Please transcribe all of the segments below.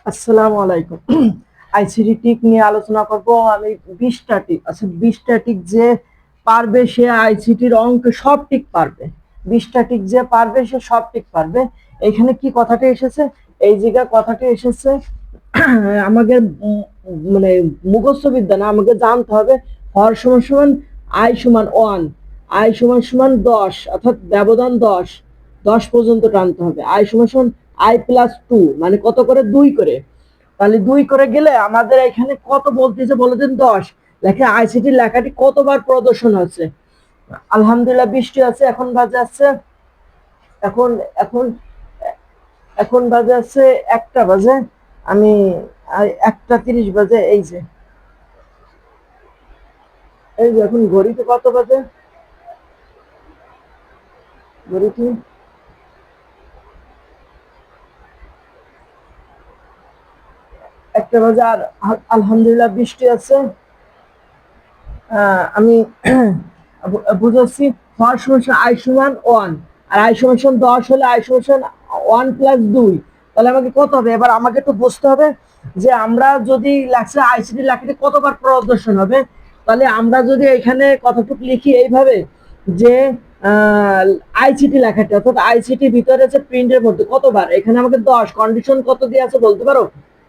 আসসালামু আলাইকুম। ICT tick নিয়ে আলোচনা করব আমি। 20টা টিক আচ্ছা, 20টা টিক যে পারবে সে আইসিটির অঙ্ক সব টিক পারবে। 20টা টিক যে পারবে সে সব টিক পারবে। এখানে কি কথাটা এসেছে? এই জায়গা কথাটা এসেছে আমাদের মানে মুখস্থ বিদ্যা না, আমাকে জানতে হবে হর সমান সমান আই সমান 1, আই সমান সমান 10, অর্থাৎ ব্যবধান 10, 10 পর্যন্ত টানতে হবে। আই সমান সমান আই প্লাস 2, মানে কত করে? 2 করে। তাহলে 2 করে গেলে আমাদের এখানে কত বলতেছে বলে দিন? 10। লেখা আইসিটি লেখাটি কতবার প্রদর্শন হচ্ছে? আলহামদুলিল্লাহ বৃষ্টি আছে। এখন বাজে আছে, এখন এখন এখন বাজে আছে 1টা বাজে। আমি 1টা 30 বাজে। এই যে এখন ঘড়িতে কত বাজে? ঘড়িতে 1টা বাজে। আর আলহামদুলিল্লাহ বৃষ্টি আছে। আমি বুঝাচ্ছি। হর সমান আই সমান 1, আর আই সমান 10 হলে আই সমান 1 প্লাস 2। তাহলে আমাকে কত হবে? এবার আমাকে একটু বুঝতে হবে যে আমরা যদি লেখছে আইসিটি লেখাটি কতবার প্রদর্শন হবে। তাহলে আমরা যদি এখানে কতটুকু লিখি এইভাবে যে আইসিটি লেখাটি, অর্থাৎ আইসিটি ভিতরে আছে প্রিন্টের মধ্যে কতবার, এখানে আমাকে 10 কন্ডিশন কত দিয়ে আছে বলতে পারো?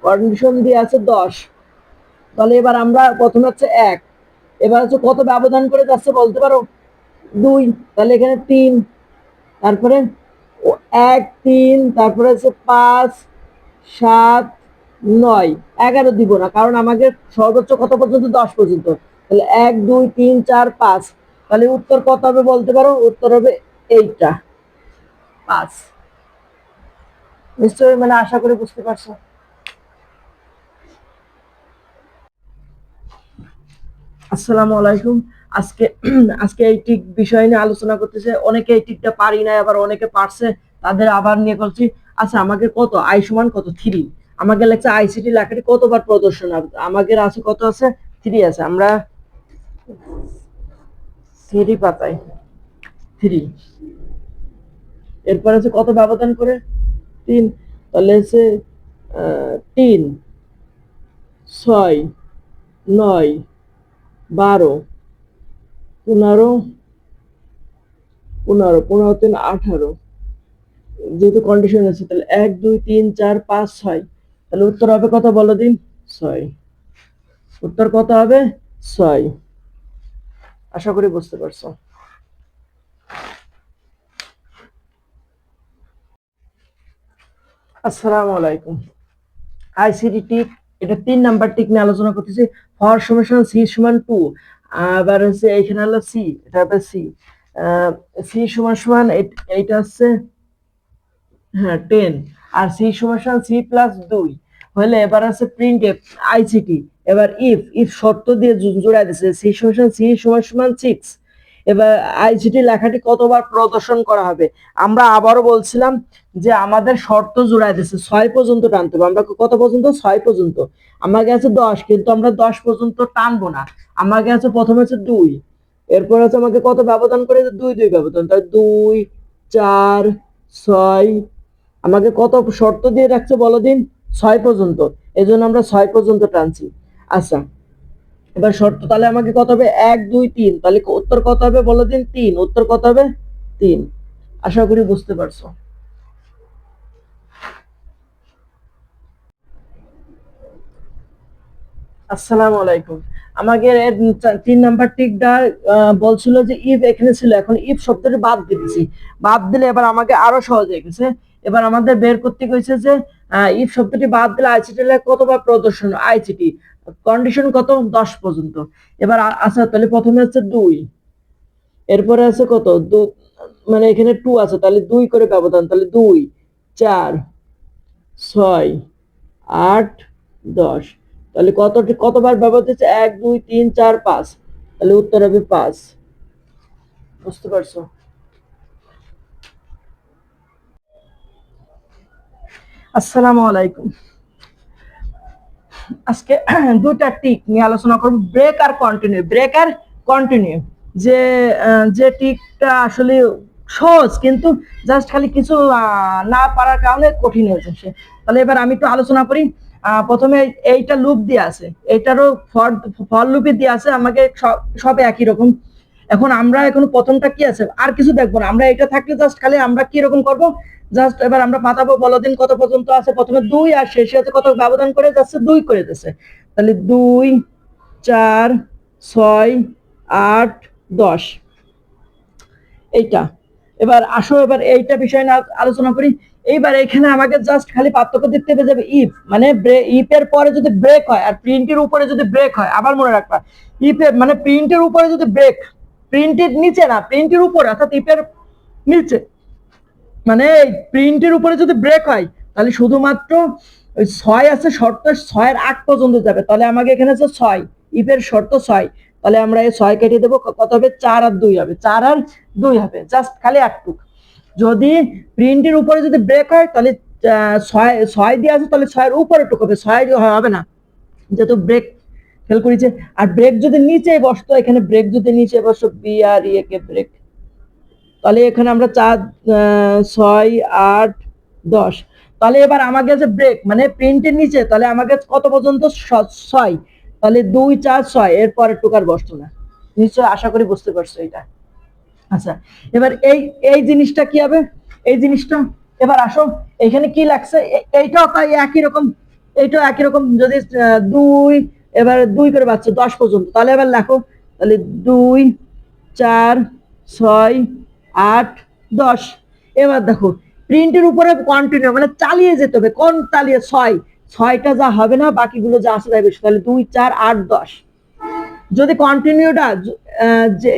কন্ডিশন দিয়ে আছে 10। তাহলে এবার আমরা প্রথমে হচ্ছে 1, এবার হচ্ছে কত ব্যবধান করে যাচ্ছে বলতে পারো? 2। তাহলে এখানে 3, তারপরে 1 3, তারপরে হচ্ছে 5 7 9 11 দিব না, কারণ আমাকে সর্বোচ্চ কত পর্যন্ত? 10 পর্যন্ত। তাহলে 1 2 3 4 5। তাহলে উত্তর কত হবে বলতে পারো? উত্তর হবে এইটা, 5। নিশ্চয়ই মানে আশা করি বুঝতে পারছো। আসসালামু আলাইকুম। আজকে আজকে এই টিক বিষয় নিয়ে আলোচনা করতেছে। অনেকে এই টিকটা পারি না, আবার অনেকে পারছে, তাদের আবার নিয়ে করছি। আচ্ছা, আমাকে কত আই সমান কত? 3। আমাকে লেখছে আইসিটি লেখাটি কতবার প্রদর্শন হবে? আমাদের আছে কত? আছে 3 আছে। আমরা 3 পাতায় 3। এরপর আছে কত ব্যবধান করে? 3। তাহলে হচ্ছে 3 6 9 12 15 15 15 3 18। যেহেতু কন্ডিশন আছে, তাহলে 1 2 3 4 5 6। তাহলে উত্তর হবে কত বলো দিন? 6। উত্তর কত হবে? 6। আশা করি বুঝতে পারছো। আসসালামু আলাইকুম। আইসিটি টিক, এটা 3 নাম্বার টিক নিয়ে আলোচনা করতেছি। হর সমান সি সমান 2। আবার হচ্ছে এইখানে হলো সি, এটা হবে সি। সি সমান সমান এইটা হচ্ছে, হ্যাঁ, 10। আর সি সমান সি প্লাস 2 হলে এবার আছে প্রিন্ট এফ আইসিটি। এবার ইফ শর্ত দিয়ে জোড়াই দিচ্ছে সি সমান 6। এবার আইসিটি লেখাটি কতবার প্রদর্শন করা হবে? আমরা আবারও বলছিলাম যে আমাদের শর্ত জোড়াই দিচ্ছে 6 পর্যন্ত টানতে হবে। আমরা কত পর্যন্ত? 6 পর্যন্ত। আমার কাছে 10, কিন্তু আমরা 10 পর্যন্ত টানবো না। আমার কাছে প্রথমে হচ্ছে 2, এরপর হচ্ছে আমাকে কত ব্যবধান করে? 2 2 ব্যবধান। তাই 2 4 6। আমাকে কত শর্ত দিয়ে রাখছে বলো দিন? 6 পর্যন্ত। এই জন্য আমরা 6 পর্যন্ত টানছি। আচ্ছা, এবার শর্ত তাহলে আমাকে কত হবে? 1 2 3। তাহলে উত্তর কত হবে বলো দিন? 3। উত্তর কত হবে? 3। আশা করি বুঝতে পারছো। আসসালামু আলাইকুম। আমাকে 3 নাম্বার টিকটা বলছিল যে ইফ এখানে ছিল, এখন ইফ শব্দটা বাদ দিতেছি। বাদ দিলে এবার আমাকে আরো সহজ হয়ে গেছে। এবার আমাদের বের করতে হয়েছে যে ইফ শব্দটি বাদ দিলে আইসিটি কতবার প্রদর্শন? আইসিটি কন্ডিশন কত? 10 পর্যন্ত। এবার আচ্ছা, তাহলে প্রথমে হচ্ছে 2, এরপরে আছে কত? মানে এখানে 2 আছে, তাহলে 2 করে ব্যবধান। তাহলে 2 4 6 8 10। তাহলে কতবার ব্যবহৃত হচ্ছে? 1 2 3 4 5। তাহলে উত্তর হবে 5। বুঝতে পারছো? আসসালামু আলাইকুম। আজকে 2টা টিক নিয়ে আলোচনা করব, ব্রেক আর কন্টিনিউ। ব্রেক আর কন্টিনিউ যে যে টিকটা আসলে সহজ, কিন্তু জাস্ট খালি কিছু না পারার কারণে কঠিন হয়েছে সে। তাহলে এবার আমি একটু আলোচনা করি। প্রথমে এইটা লুপ দিয়ে আছে, এইটারও ফর লুপে দিয়ে আছে, আমাকে সব একই রকম। এখন আমরা এখন প্রথমটা কি আছে আর কিছু দেখবো না, আমরা এটা থাকলে জাস্ট খালি আমরা কি রকম করবো, জাস্ট এবার আমরা পাতাবো, বলো দিন কত পর্যন্ত আছে, প্রথমে 2 আর শেষে আছে কত ব্যবধান করে যাচ্ছে, 2 করে যাচ্ছে। তাহলে 2 4 6 8 10 এইটা। এবার আসো এবার এইটা বিষয় না আলোচনা করি। এইবার এখানে আমাকে জাস্ট খালি পার্থক্য দেখতে পেয়ে যাবে ইফ, মানে ইফ এর পরে যদি ব্রেক হয় আর প্রিন্টের উপরে যদি ব্রেক হয়, আবার মনে রাখবা ইফ এর মানে প্রিন্টের উপরে যদি ব্রেক, প্রিন্টের নিচে না, প্রিন্টের উপরে অর্থাৎ ইফের নিচে, মানে প্রিন্টের উপরে যদি ব্রেক হয় তাহলে শুধুমাত্র ওই 6 আছে শর্ত, 6 এর আগ পর্যন্ত যাবে। তাহলে আমাকে এখানে আছে 6, ইফের শর্ত 6, তাহলে আমরা এই 6 কেটে দেবো, কত হবে 4 আর 2 হবে, 4 আর 2 হবে, জাস্ট খালি একটুক। যদি প্রিন্টের উপরে যদি ব্রেক হয় তাহলে 6 দিয়ে আছে, তাহলে 6 এর উপরে টুক হবে, 6 হবে না যেহেতু ব্রেক ফেল করেছে। আর ব্রেক যদি নিচে বসতো, এখানে ব্রেক যদি নিচে বসতো বি আর ই কে ব্রেক, তাহলে এখানে আমরা 4 6 8 10, তাহলে এবার আমাকে আছে ব্রেক মানে প্রিন্টের নিচে, তাহলে আমাকে কত পর্যন্ত 6, তাহলে 2 4 6 এর পরে টুকার বসতো না। নিশ্চয় আশা করি বুঝতে পারছো এটা। আচ্ছা, এবার এই এই জিনিসটা কি হবে, এই জিনিসটা এবার আসো এখানে কি লাগছে, এইটাও তাই একই রকম, এইটাও একই রকম। যদি 2 এবার 2 করে পাচ্ছ 10 পর্যন্ত, তাহলে এবার লেখো, তাহলে 2 4 6 8 10। এবার দেখো প্রিন্টের উপরে কন্টিনিউ মানে চালিয়ে যেতে হবে, কোন চালিয়ে 6টা যা হবে না, বাকিগুলো যা আছে তাই বেশি, তাহলে 2 4 8 10। যদি কন্টিনিউটা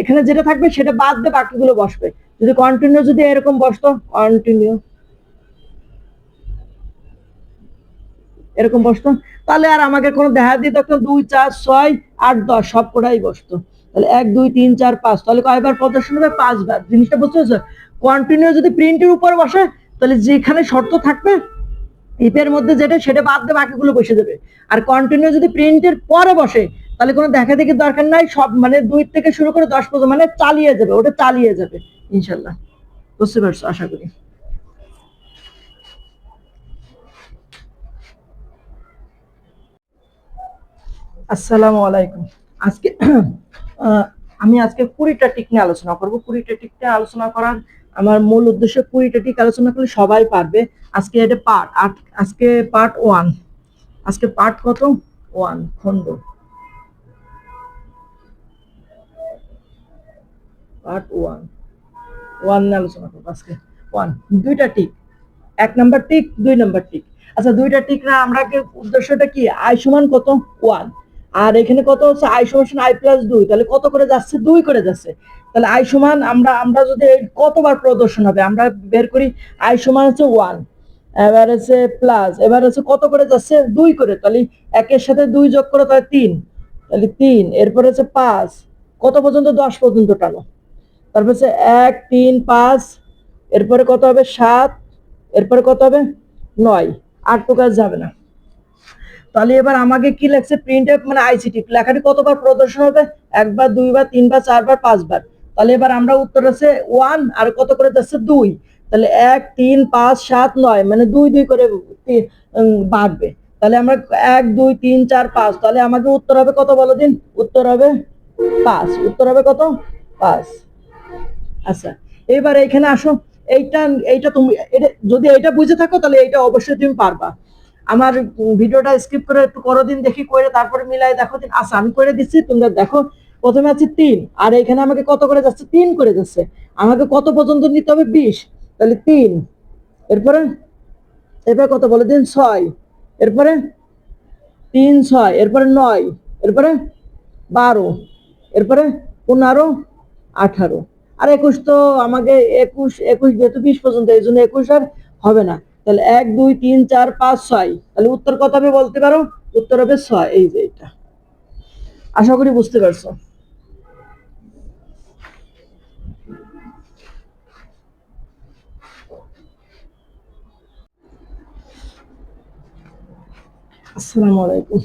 এখানে যেটা থাকবে সেটা বাদ দিয়ে বাকিগুলো বসবে, যদি কন্টিনিউ যদি এরকম বসতো, কন্টিনিউ এরকম বসতো, তাহলে আর আমাকে কোনো দেখা দিয়ে থাকতো 2 4 6 8 10 সব কটাই বসতো। তাহলে 1 2 3 4 5, তাহলে কয়বার প্রদর্শন হবে, 5বার। জিনিসটা বুঝতে পারছো, কন্টিনিউ যদি প্রিন্টের উপর বসে তাহলে যেখানে শর্ত থাকবে ইফের মধ্যে যেটা সেটা বাদ দিয়ে বাকিগুলো বসে যাবে। আর কন্টিনিউ যদি প্রিন্টের পরে বসে তাহলে কোনো দেখা দেখি দরকার নাই, সব মানে 2 থেকে শুরু করে 10 পর্যন্ত মানে চালিয়ে যাবে, ওটা চালিয়ে যাবে ইনশাল্লাহ। বুঝতে পারছো আশা করি। আসসালামু আলাইকুম। আজকে আমি আজকে 20টা টিক নিয়ে আলোচনা করব। 20টা টিক নিয়ে আলোচনা করার আমার মূল উদ্দেশ্য, 20টা টিক আলোচনা করলে সবাই পারবে। আজকে এটা পার্ট, আজকে পার্ট 1, আজকে পার্ট কত 1 খন্ড, পার্ট 1 নিয়ে আলোচনা করবো আজকে। 1 দুইটা tick, 1 number tick 2 number tick. আচ্ছা, দুইটা টিক না, আমরা উদ্দেশ্যটা কি, আই সমান কত 1, আর এখানে কত হচ্ছে আই সমান আই প্লাস 2, তাহলে কত করে যাচ্ছে 2 করে যাচ্ছে। তাহলে আই সমান আমরা আমরা যদি কতবার প্রদর্শন হবে আমরা বের করি, আই সমান হচ্ছে 1, এবার হচ্ছে প্লাস, এবার হচ্ছে কত করে যাচ্ছে 2 করে, তাহলে 1 এর সাথে 2 যোগ করে তাহলে 3, তাহলে 3, এরপর হচ্ছে 5, কত পর্যন্ত 10 পর্যন্ত টানো, তারপর হচ্ছে 1 3 5, এরপরে কত হবে 7, এরপরে কত হবে 9, 8 তো কাজ যাবে না। তাহলে এবার আমাকে কি লাগছে, প্রিন্ট মানে আইসিটি লেখাটি কতবার প্রদর্শন হবে, 1 বার 2 বার 3 বার 4 বার 5 বার। তাহলে এবার আমরা উত্তর আছে 1 আর কত করে যাচ্ছে 2, তাহলে 1 3 5 7 9 মানে 2 2 করে বাড়বে। তাহলে আমরা 1 2 3 4 5, তাহলে আমাকে উত্তর হবে কত বলো দিন, উত্তর হবে 5, উত্তর হবে কত 5। আচ্ছা, এবার এখানে আসো, এইটা এইটা তুমি এটা যদি এটা বুঝে থাকো তাহলে এইটা অবশ্যই তুমি পারবা। আমার ভিডিওটা স্কিপ করে একটু করো দিন, দেখি করে তারপরে মিলাই দেখো দিন। আচ্ছা, আমি করে দিচ্ছি, তোমরা দেখো। প্রথমে আছে 3, আর এখানে আমাকে কত করে যাচ্ছে 3 করে যাচ্ছে, আমাকে কত পর্যন্ত নিতে হবে 20, তাহলে 3, এরপরে এরপরে কত বলে দিন 6, এরপরে 3 6, এরপরে 9, এরপরে 12, এরপরে 15 18 আর 21, তো আমাকে 21 21 যেহেতু 20 পর্যন্ত, এই জন্য 21 আর হবে না। তাহলে 1 2 3 4 5 6, তাহলে উত্তর কত হবে বলতে পারো, উত্তর হবে 6, এই যে এটা। আশা করি বুঝতে পারছো। আসসালামু আলাইকুম।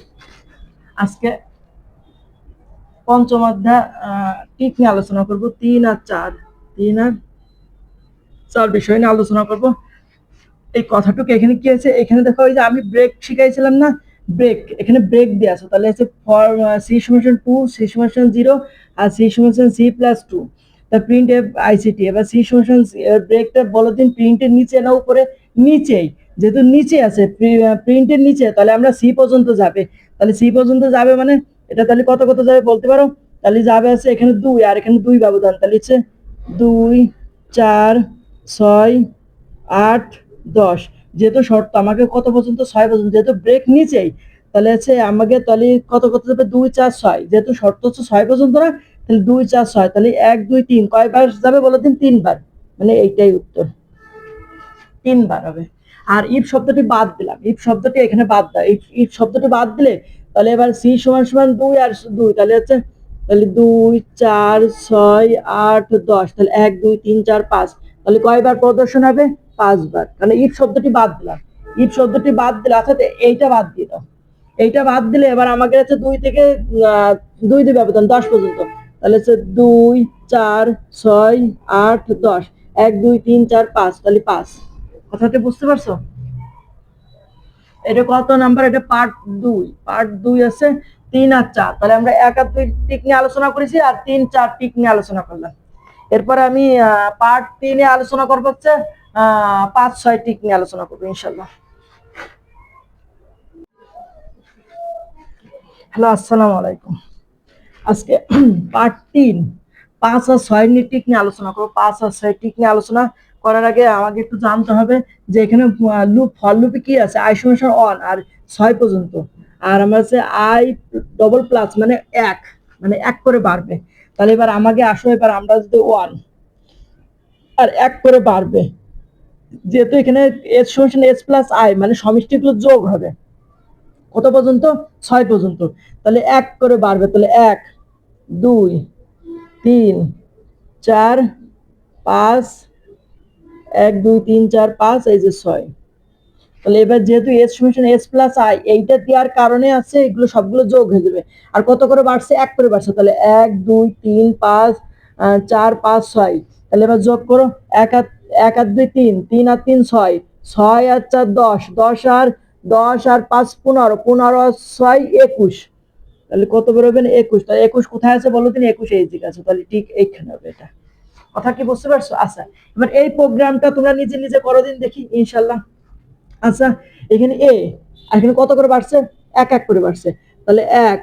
আজকে পঞ্চম অধ্যায় টিক নিয়ে আলোচনা করব, 3 আর 4, 3 আর চার বিষয় নিয়ে আলোচনা করব। এই কথাটুকু এখানে কি আছে, এখানে দেখো ওই যে আমি ব্রেক শিখাইছিলাম না, ব্রেক, এখানে ব্রেক দিয়ে আছে, তাহলে আছে ফর সি সমান 2, সি সমান 0 আর সি সমান সি প্লাস 2, তা প্রিন্ট এফ আইসিটি। এবার সি সমান ব্রেকটা বলো দিন প্রিন্টের নিচে না উপরে? নিচেই, যেহেতু নিচে আছে প্রিন্টের নিচে, তাহলে আমরা সি পর্যন্ত যাবে, তাহলে সি পর্যন্ত যাবে মানে এটা তাহলে কত কত যাবে বলতে পারো? তাহলে যাবে আছে এখানে 2 আর এখানে 2 ব্যবধান, তাহলে হচ্ছে 2 4 6 8 10। যেহেতু শর্ত আমাকে কত পর্যন্ত? 6 পর্যন্ত, যেহেতু ব্রেক নিচেই, তাহলে হচ্ছে আমাকে তাহলে কত কত যাবে? 2 4 6, যেহেতু শর্ত হচ্ছে 6 পর্যন্ত না, তাহলে 2 4 6, তাহলে 1 2 3 কয়বার যাবে বলো দিন? 3 বার, মানে এইটাই উত্তর, 3 বার হবে। আর ইফ শব্দটি বাদ দিলাম, ইফ শব্দটি এখানে বাদ দাও, ইফ শব্দটি বাদ দিলে তাহলে এবার সি সমান সমান 2 আর 2, তাহলে হচ্ছে তাহলে 2 4 6 8 10, তাহলে 1 2 3 4 5, তাহলে কয়বার প্রদর্শন হবে? 5 বার, কারণ ইফ শব্দটি বাদ দিলাম। ইফ শব্দটি বাদ দিলে অর্থাৎ এইটা বাদ দিয়ে দাও, এইটা বাদ দিলে এবার আমাকে হচ্ছে 2 থেকে 2 দিয়ে ব্যবধান 10 পর্যন্ত, তাহলে হচ্ছে 2 4 6 8 10, 1 2 3 4 5, তাহলে 5। কথাটা বুঝতে পারছো? এটা কত নাম্বার? এটা পার্ট 2, পার্ট 2 আছে 3 আর 4, তাহলে আমরা 1 আর 2 টিক নিয়ে আলোচনা করেছি আর 3 4 টিক নিয়ে আলোচনা করলাম। এরপরে আমি পার্ট 3 এ আলোচনা করব হচ্ছে 5 6 টিক নিয়ে আলোচনা করব ইনশাআল্লাহ। হ্যালো, আসসালামু আলাইকুম। আজকে পার্ট 3 5 আর 6 টিক নিয়ে আলোচনা করব। 5 আর 6 টিক নিয়ে আলোচনা করার আগে আমাকে একটু জানতে হবে যে এখানে লুপ, ফর লুপে কি আছে? আই সমান 1 আর 6 পর্যন্ত, আর আমরা হচ্ছে আই ডবল প্লাস মানে 1, মানে 1 করে বাড়বে। তাহলে এবার আমাকে আসো, এবার আমরা যদি 1 আর 1 করে বাড়বে, যেহেতু এখানে এস সমান এস প্লাস আই মানে সমষ্টিগুলো যোগ হবে কত পর্যন্ত? 6 পর্যন্ত, তাহলে 1 করে বাড়বে, তাহলে 1 2 3 4 5, 1 2 3 4 5, এই যে 6। তাহলে এবার যেহেতু এস সমান এস প্লাস আই, এইটা দেওয়ার কারণে আছে এগুলো সবগুলো যোগ হয়ে যাবে। আর কত করে বাড়ছে? 1 করে বাড়ছে, তাহলে 1 2 3 5 4 5 6, তাহলে এবার যোগ করো। 1 আর 1 আর 2 3, 3 আর 3 6, 6 আর 4 10, 10 আর 5 15, 15 আর 6 21, তাহলে কত বেরোবেন? 21। তাহলে 21 কোথায় আছে বলো দিন? 21 এই দিকে আছে, তাহলে ঠিক এইখানে হবে। এটা কথা কি বুঝতে পারছো? আচ্ছা, এবার এই প্রোগ্রামটা তোমরা নিজে নিজে করো দিন দেখি ইনশাআল্লাহ। আচ্ছা, এখানে এ, আর এখানে কত করে বাড়ছে? 1 1 করে বাড়ছে, তাহলে 1,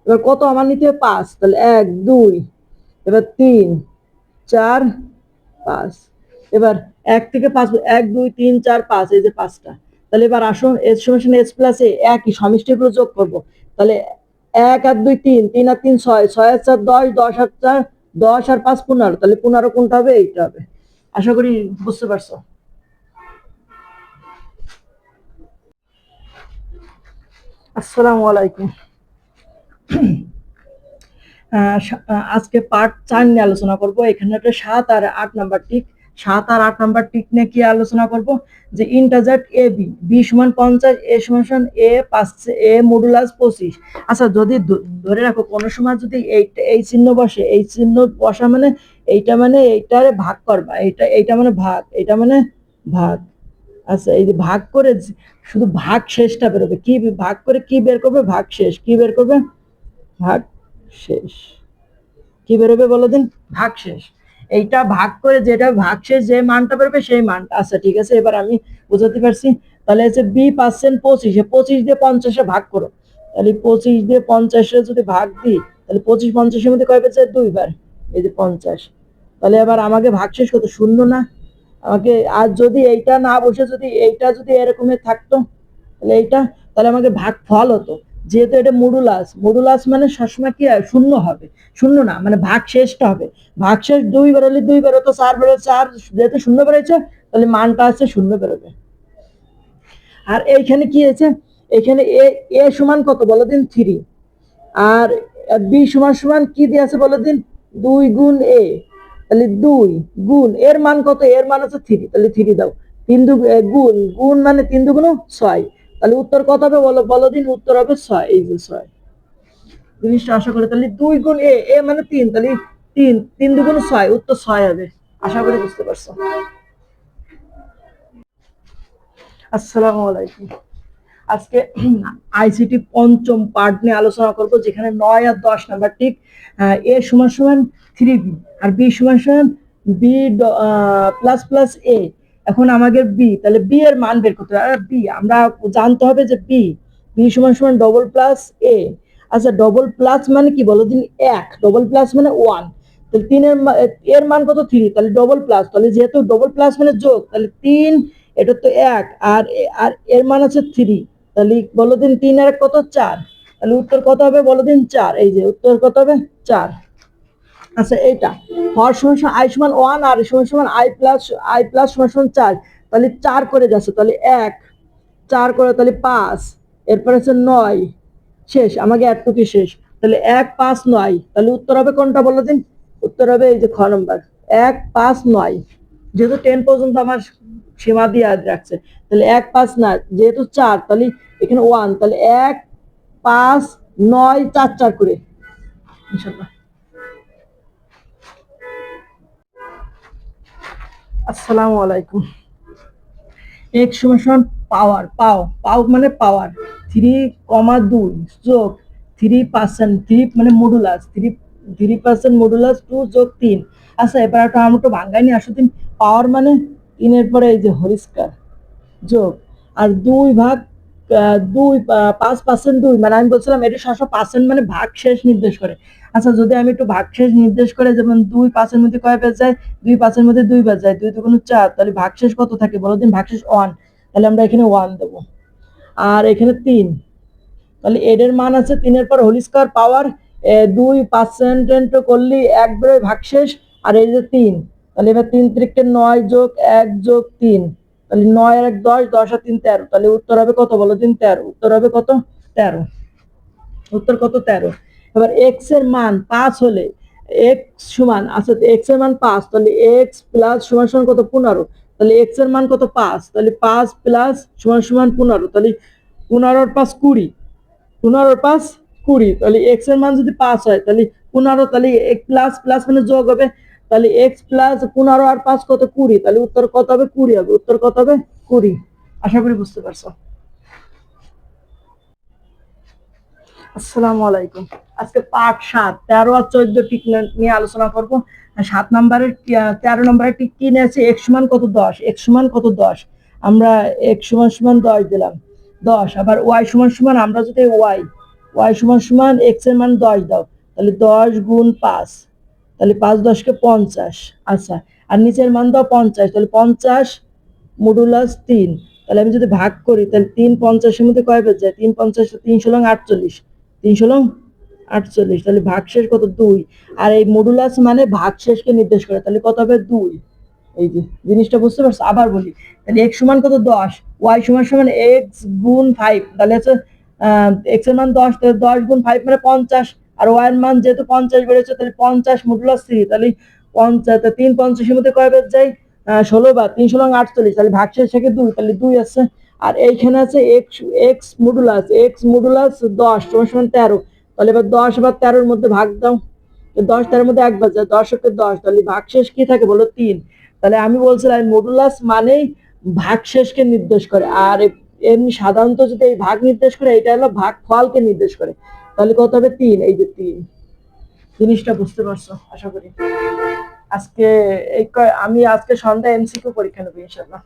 এবার কত আমার নিতে হবে? 5, তাহলে 1 2, এবার 3 4 5, এবার 1 থেকে 5, 1 2 3 4 5, এই যে 5টা। তাহলে এবার আসো এস সমান এস প্লাস এ, একই সমষ্টিগুলো যোগ করব। তাহলে 1 আর 2 3, 3 আর 3 6, 6 আর 4 10, 10 আর 4 10 আর 5 15, তাহলে 15 কোনটা হবে? এইটা হবে। আশা করি বুঝতে পারছো। আসসালামু আলাইকুম। আজকে পার্ট 4 নিয়ে আলোচনা করব। এখানে একটা 7 আর 8 নাম্বার টিক, 7 আর 8 নাম্বার টিক নিয়ে কি আলোচনা করব? যে ইন্টারজেক্ট এ বি, বি সমান 50, এ সমান এ 5, এ মডুলাস 25। আচ্ছা, যদি ধরে রাখো কোন সময় যদি এই চিহ্ন বসে, এই চিহ্ন বসা মানে এইটা মানে এইটারে ভাগ করবা, এইটা মানে ভাগ, এইটা মানে ভাগ। আচ্ছা, এই যে ভাগ করে শুধু ভাগ শেষটা বেরোবে, কি ভাগ করে কি বের করবে? ভাগ শেষ। কি বের করবে? ভাগ শেষ। কি বেরোবে বলো দিন? ভাগ শেষ। এইটা ভাগ করে যেটা ভাগ শেষ যে মানটা বেরোবে সেই মানটা। আচ্ছা ঠিক আছে, এবার আমি বুঝাতে পারছি। তাহলে হচ্ছে বি পাচ্ছেন 25, 25 দিয়ে 50-এ ভাগ করো, তাহলে 25 দিয়ে 50-এ যদি ভাগ দিই, তাহলে 25 50-এর মধ্যে কয় পেয়েছে? 2 বার, এই যে 50। তাহলে এবার আমাকে ভাগ শেষ কত? শূন্য না? আমাকে আর যদি এইটা না বসে যদি এইটা যদি এরকমের থাকতো, তাহলে এইটা, তাহলে আমাকে ভাগ ফল হতো। যেহেতু এটা মডুলাস, মডুলাস মানে সবসময় কি হয়? শূন্য হবে। শূন্য না মানে ভাগ শেষটা হবে। ভাগ শেষ 2 বেরোলে 2 বেরোতো, 4 বেরোলে 4, যেহেতু শূন্য বেরোচ্ছে তাহলে মানটা আছে শূন্য বেরোবে। আর এইখানে কি হয়েছে? এখানে এ, এ সমান কত বলো দিন? 3। আর বি সমান সমান কি দিয়ে আছে বলো দিন? 2 গুণ এ, তাহলে 2 গুণ এর মান কত? এর মান হচ্ছে 3, তাহলে 3 দাও। 3 গুণ, গুণ মানে 3 দুগুণ 6, তাহলে উত্তর কত হবে বলো? বলো দিন, উত্তর হবে 6, এই যে 6। জিনিসটা আশা করি তাহলে 2 গুণ এ, এ মানে 3, তাহলে 3 3 দুগুণ 6, উত্তর 6 হবে। আশা করি বুঝতে পারছো। আসসালামু আলাইকুম। আজকে আইসিটি পঞ্চম পার্ট নিয়ে আলোচনা করব, যেখানে 9 আর 10 নাম্বার ঠিক এ সমান সমান 3b আর বি সমান সমান বি প্লাস প্লাস এ। এখন আমাদের বি, তাহলে বি এর মান বের করতে হবে। আর বি আমরা জানতে হবে যে বি বি সমান সমান ডবল প্লাস এ। আচ্ছা, ডবল প্লাস মানে কি বলো দিন? এক। ডবল প্লাস মানে 1। তাহলে 3 এর মান কত? 3। তাহলে ডবল প্লাস, তাহলে যেহেতু ডবল প্লাস মানে যোগ, তাহলে 3, এটা তো 1, আর আর এর মান আছে 3। তাহলে বলো দিন 3 আর 1 কত? 4। তাহলে উত্তর কত হবে বলো দিন? 4। এই যে উত্তর কত হবে? 4। আচ্ছা, এইটা হর সমান সমান আই সমান 1 আর সমান সমান আই প্লাস সমান সমান 4। তাহলে 4 করে যাচ্ছে, তাহলে 1 4 করে, তাহলে 5, এরপর আছে 9, শেষ। আমাকে এতটুকু শেষ। তাহলে 1 5 9, তাহলে উত্তর হবে কোনটা বলো দিন? উত্তর হবে এই যে খ নম্বর, 1 5 9। যেহেতু 10 পর্যন্ত আমার সীমা দিয়ে রাখছে, তাহলে 1 5 9, যেহেতু 4 তাহলে এখানে 1, তাহলে 1 5 9 4 4 করে ইনশাআল্লাহ। আসসালামু আলাইকুম। এক্স সমান সমান পাওয়ার, পাও মানে পাওয়ার 3,2 যোগ 3%, 3 মানে মডুলাস 3% মডুলাস 2 যোগ 3। আচ্ছা, এবার একটা আমরা একটু ভাঙ্গাই নিয়ে আসো দিন। পাওয়ার মানে 3 এর পরে এই যে হোল স্কয়ার যোগ, আর 2 ভাগ 2 5% 2, মানে আমি বলছিলাম এটা সবসময় পার্সেন্ট মানে ভাগ শেষ নির্দেশ করে। আচ্ছা, যদি আমি একটু ভাগ শেষ নির্দেশ করে, যেমন 2 5 এর মধ্যে কয় বেজ যায়? 2 5 এর মধ্যে 2 বেজ যায়, 2 2 4, তাহলে ভাগ শেষ কত থাকে বলো দিন? ভাগ শেষ 1। তাহলে আমরা এখানে 1 দেব। আর এখানে 3, তাহলে এর মান আছে 3 এর পর হোল স্কয়ার পাওয়ার 2% করলে একবারে ভাগশেষ। আর এই যে 3, তাহলে এবার 3 3 9 যোগ 1 যোগ 3, তাহলে 9 আর 1 10, 10 আর 3 13। তাহলে উত্তর হবে কত বলো দিন? 13। উত্তর হবে কত? 13। উত্তর কত? 13। এবার এক্স এর মান 5 হলে এক্স সমান, আচ্ছা এক্স এর মান 5, তাহলে এক্স প্লাস সমান সমান কত? 15। তাহলে এক্স এর মান কত? 5, তাহলে 5 প্লাস সমান সমান 15, তাহলে 15 আর 5 20, 15 আর 5 20। তাহলে এক্স এর মান যদি 5 হয়, তাহলে 15, তাহলে প্লাস প্লাস মানে যোগ হবে, তাহলে এক্স প্লাস 15 আর 5 কত? 20। তাহলে উত্তর কত হবে? 20 হবে। উত্তর কত হবে? 20। আশা করি বুঝতে পারছো। আসসালামু আলাইকুম। আজকে পার্ট 7 13 আর 14 টিক নিয়ে আলোচনা করব। 7 নম্বরের 13 নম্বরের টিক কি নিয়েছে? x সমান কত? 10। x সমান কত? 10। আমরা x সমান সমান 10 দিলাম, 10। আবার y সমান সমান আমরা যদি y সমান সমান x এর মান 10 দাও, তাহলে 10 গুণ 5, তাহলে 5 10 কে 50। আচ্ছা, আর নিচের মান দাও 50, তাহলে 50 মডুলাস 3। তাহলে আমি যদি ভাগ করি, তাহলে 3 50 এর মধ্যে কয় বেজ যায়? 3 50, 3 ষোলং 48, 3 ষোলং 48, তাহলে ভাগশেষ কত? 2। আর এই মডুলাস মানে ভাগশেষকে নির্দেশ করে, তাহলে কত হবে? 2। এই যে জিনিসটা বুঝতে পারছো? আবার বলি, তাহলে x সমান কত? 10, y সমান সমান x গুণ 5, তাহলে হচ্ছে x এর মান 10, তাহলে 10 গুণ 5 মানে 50, আর y এর মান যেহেতু 50 বেড়েছে, তাহলে 50 মডুলাস 3, তাহলে 50, 3 50 এর মধ্যে কয় বেজ যায়? 16 বার, 3 ষোলং 48, তাহলে ভাগশেষ থেকে 2, তাহলে 2 আছে। আর এইখানে আছে x মডুলাস 10 সমান সমান 13। তাহলে এবার 10 আবার 13 এর মধ্যে ভাগ দাও, 10 13 এর মধ্যে 1 বাদ যায়, 10 কে 10, তাহলে ভাগশেষ কি থাকে বলো? 3। তাহলে আমি বলছিলাম মডুলাস মানেই ভাগশেষকে নির্দেশ করে, আর এমনি সাধারণত যদি এই ভাগ নির্দেশ করে, এটা হলো ভাগ ফলকে নির্দেশ করে। তাহলে কত হবে? 3। এই যে 3। জিনিসটা বুঝতে পারছো আশা করি। আজকে আমি আজকে সন্ধ্যায় এমসিকিউ পরীক্ষা নেবো ইনশাআল্লাহ।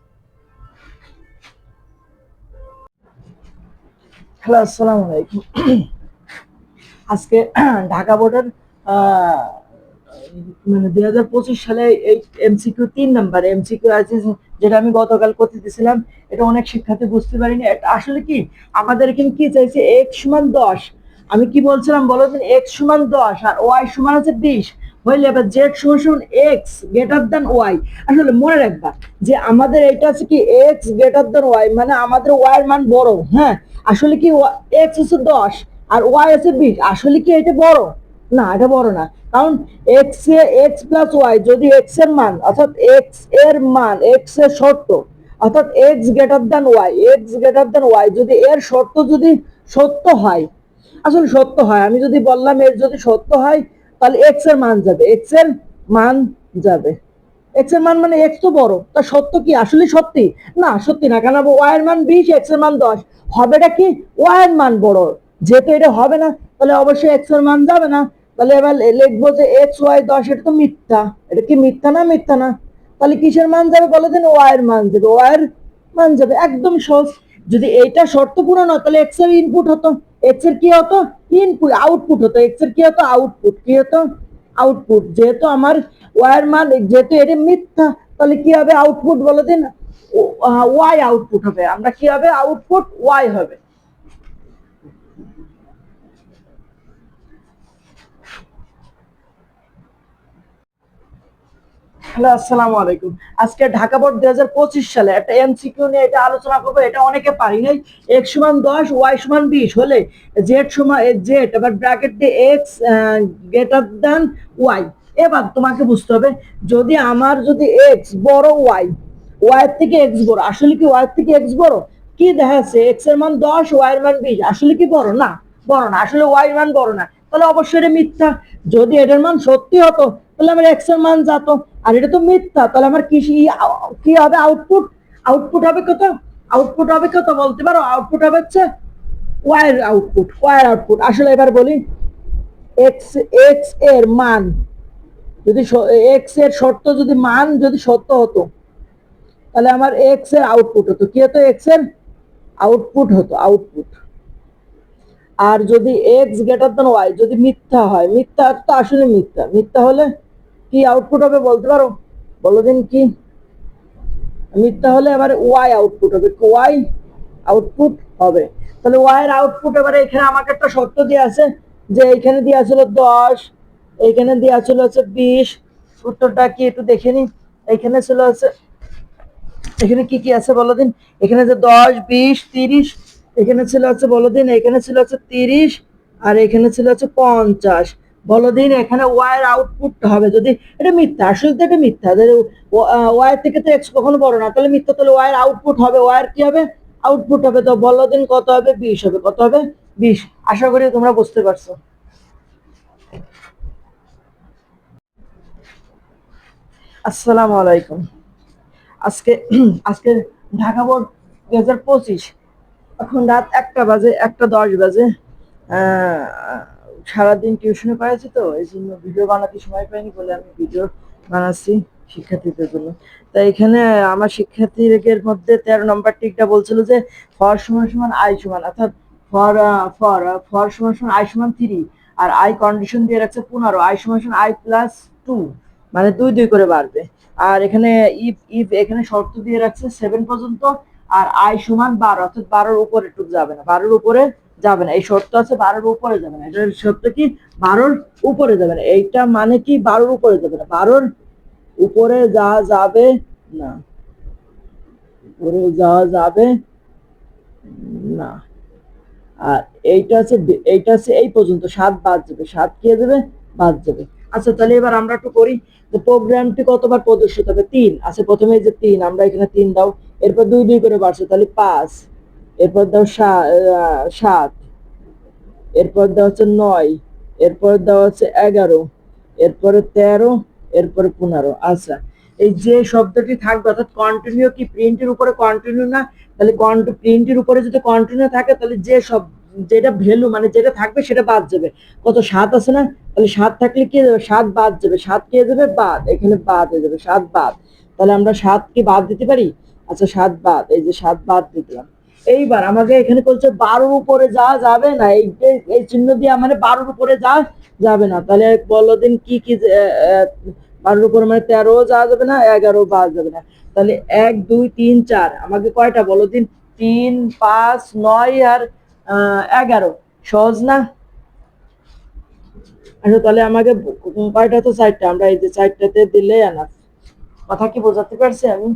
হ্যালো, আসসালামু আলাইকুম। আজকে ঢাকা বোর্ডের মানে 2025 সালে এই এমসিকিউ 3 নাম্বার এমসিকিউ আছে, যেটা আমি গতকাল করতে দিয়েছিলাম। এটা অনেক শিক্ষার্থী বুঝতে পারিনি। এটা আসলে কি আমাদের এখানে কি চাইছে? x সমান 10। আমি কি বলছিলাম বলো দিন? x সমান 10 আর y সমান আছে 20 হইলে এবার z সমান সমান x গ্রেটার দ্যান y। আসলে মনে রাখবা যে আমাদের এটা আছে কি x গ্রেটার দ্যান y, মানে আমাদের y এর মান বড়। হ্যাঁ, আসলে কি x হচ্ছে 10 আর y আছে 20, আসলে কি এটা বড়? না, এটা বড় না। কারণ x প্লাস ওয়াই যদি x এর মান, অর্থাৎ x এর মান, x এর শর্ত, অর্থাৎ x গ্রেটার দ্যান ওয়াই যদি এর শর্ত যদি সত্য হয়, আসলে সত্য হয়, আমি যদি বললাম এর যদি সত্য হয়, তাহলে x এর মান যাবে, x এর মান যাবে। এক্স এর মান মানে এক্স তো বড়, তা সত্য কি আসলে সত্যি না? সত্যি না, কারণ ওয়াই এর মান 20, এক্স এর মান 10, হবেটা কি ওয়াই এর মান বড়, যেহেতু এটা হবে না তাহলে অবশ্যই এক্স এর মান যাবে না। তাহলে এবার লিখবো যে এক্স ওয়াই 10, এটা তো মিথ্যা। এটা কি মিথ্যা না? মিথ্যা না। তাহলে কিসের মান যাবে বলে দিন? ওয়াই এর মান যাবে, ওয়াই এর মান যাবে, একদম সহজ। যদি এইটা শর্ত পূরণ হয় তাহলে এক্স এর ইনপুট হতো, এক্স এর কি হতো? ইনপুট, আউটপুট হতো। এক্স এর কি হতো? আউটপুট। কি হতো? আউটপুট। যেহেতু আমার ওয়াই এর মান, যেহেতু এটা মিথ্যা, তাহলে কি হবে আউটপুট বলে দিন? ওয়াই আউটপুট হবে। আমরা কি হবে? আউটপুট ওয়াই হবে। হ্যালো, আসসালামু আলাইকুম। আজকে ঢাকা বোর্ড 2025 সালে একটা এমসিকিউ নিয়ে এটা আলোচনা করবো। এটা অনেকে পারি নাই। এক্স সমান 10, ওয়াই সমান 20 হলে জেড সমান জেড, এবার ব্র্যাকেট দিয়ে এক্স গ্রেটার দ্যান ওয়াই। এবার তোমাকে বুঝতে হবে, যদি আমার যদি এক্স বড় ওয়াই, ওয়াই এর থেকে এক্স বড়, আসলে কি ওয়াই এর থেকে এক্স বড়? কি দেখা যাচ্ছে? এক্স এর মান 10, ওয়াই এর মান 20, আসলে কি বড় না? বড় না, আসলে ওয়াই এর মান বড় না, তাহলে অবশ্যই এটা মিথ্যা। যদি এটার মান সত্যি হতো তাহলে আমার এক্স এর মান যেত, আর এটা তো মিথ্যা, তাহলে আমার কি হবে? আউটপুট। আউটপুট হবে কত? আউটপুট হবে কত বলতে পারো? আউটপুট হবে হচ্ছে ওয়াই এর আউটপুট, ওয়াই এর আউটপুট। আসলে এবার বলি, এক্স এক্স এর মান যদি, এক্স এর শর্ত যদি মান যদি সত্য হতো তাহলে আমার এক্স এর আউটপুট হতো। কি হতো? এক্স এর আউটপুট হতো, আউটপুট। আর যদি এক্স গ্রেটার দেন ওয়াই যদি মিথ্যা হয়, মিথ্যা তো আসলে মিথ্যা, মিথ্যা হলে কি আউটপুট হবে বলতে পারো? বলো দিন কি? মিথ্যা হলে এবার ওয়াই আউটপুট হবে, ওয়াই আউটপুট হবে। তাহলে ওয়াই এর আউটপুট, এবারে এখানে আমাকে একটা শর্ত দিয়ে আছে, যে এখানে দিয়ে আছিল 10, এখানে দিয়ে আছিল হচ্ছে 20। উত্তরটা কি একটু দেখে নি। এখানে ছিল হচ্ছে, এখানে কি কি আছে বলো দিন? এখানে যে 10, 20, 30, এখানে ছিল হচ্ছে বলো দিন, এখানে ছিল হচ্ছে 30, আর এখানে ছিল হচ্ছে 50। বলো দিন এখানে ওয়াই এর আউটপুট হবে যদি, এটা মিথ্যা, আসলে তো এটা মিথ্যা। ওয়াই এর থেকে তো এক্স কখনো বড় না, তাহলে মিথ্যা। তাহলে ওয়াই এর আউটপুট হবে, ওয়াই এর কি হবে? আউটপুট হবে। তো বলো দিন কত হবে? 20 হবে। কত হবে? 20। আশা করি তোমরা বুঝতে পারছো। আসসালামু আলাইকুম। আজকে আজকে ঢাকা বোর্ড 2025, এখন রাত 1টা বাজে, 1টা 10 বাজে। সারাদিন টিউশনে করেছি, তো এই জন্য ভিডিও বানাতে সময় পাইনি বলে আমি ভিডিও বানাচ্ছি শিক্ষার্থীদের জন্য। তাই এখানে আমার শিক্ষার্থীদের মধ্যে 13 নম্বর টিকটা বলছিল যে ফর সমান সমান আই সমান, অর্থাৎ ফর ফর ফর সমান সমান আই সমান 3, আর আই কন্ডিশন দিয়ে রাখছে 15, আই সমান সমান আই প্লাস 2, মানে 2 2 করে বাড়বে। আর এখানে ইফ ইফ এখানে শর্ত দিয়ে রাখছে 7 পর্যন্ত, আর আই সমান 12, অর্থাৎ 12-র উপরে টুক যাবে না, 12-র উপরে যাবে না। এই শর্ত আছে 12-র উপরে যাবে না, এটার শর্ত কি 12-র উপরে যাবে না। এইটা মানে কি 12-র উপরে যাবে না, 12-র উপরে যাওয়া যাবে না, উপরে যাওয়া যাবে না। আর এইটা আছে এই পর্যন্ত, 7 বাদ যাবে, 7 কি হয়ে যাবে? বাদ যাবে। আচ্ছা, তাহলে এবার আমরা একটু করি। তো প্রোগ্রামটি কতবার প্রদর্শিত হবে? 3 আছে। প্রথমে এই যে 3, আমরা এখানে 3 দাও, এরপর 2 2 করে বাড়ছে, তাহলে 5, এরপর দাও 7, এরপর দেওয়া হচ্ছে 9, এরপর দেওয়া হচ্ছে 11, এরপরে 13, এরপরে 15। আচ্ছা, এই যে শব্দটি থাকবে, অর্থাৎ কন্টিনিউ, কি প্রিন্টের উপরে কন্টিনিউ না? তাহলে প্রিন্টের উপরে যদি কন্টিনিউ থাকে তাহলে যে সব, যেটা ভ্যালু মানে যেটা থাকবে সেটা বাদ যাবে। কত? 7 আছে না? তাহলে 7 থাকলে কি যাবে? 7 বাদ যাবে। 7 কে যাবে? বাদ। এখানে বাদ হয়ে যাবে, 7 বাদ। তাহলে আমরা 7 কি বাদ দিতে পারি? আচ্ছা, 7 বাদ, এই যে 7 বাদ দিলাম। এইবার আমাকে এখানে বলছে 12-র উপরে যাওয়া যাবে না, এই চিহ্ন দিয়ে মানে 12-র উপরে যাওয়া যাবে না। তাহলে বলো দিন কি কি? 12-র উপরে মানে 13 যাওয়া যাবে না, 11 যাওয়া যাবে না। তাহলে 1 2 3 4, আমাকে কয়টা বলো দিন? 3 5 9 আর 11। সহজ না? আচ্ছা, তাহলে আমাকে কয়টা? তো 4টা, আমরা এই যে 4টাতে দিলে আনা। কথা কি বোঝাতে পারছি আমি?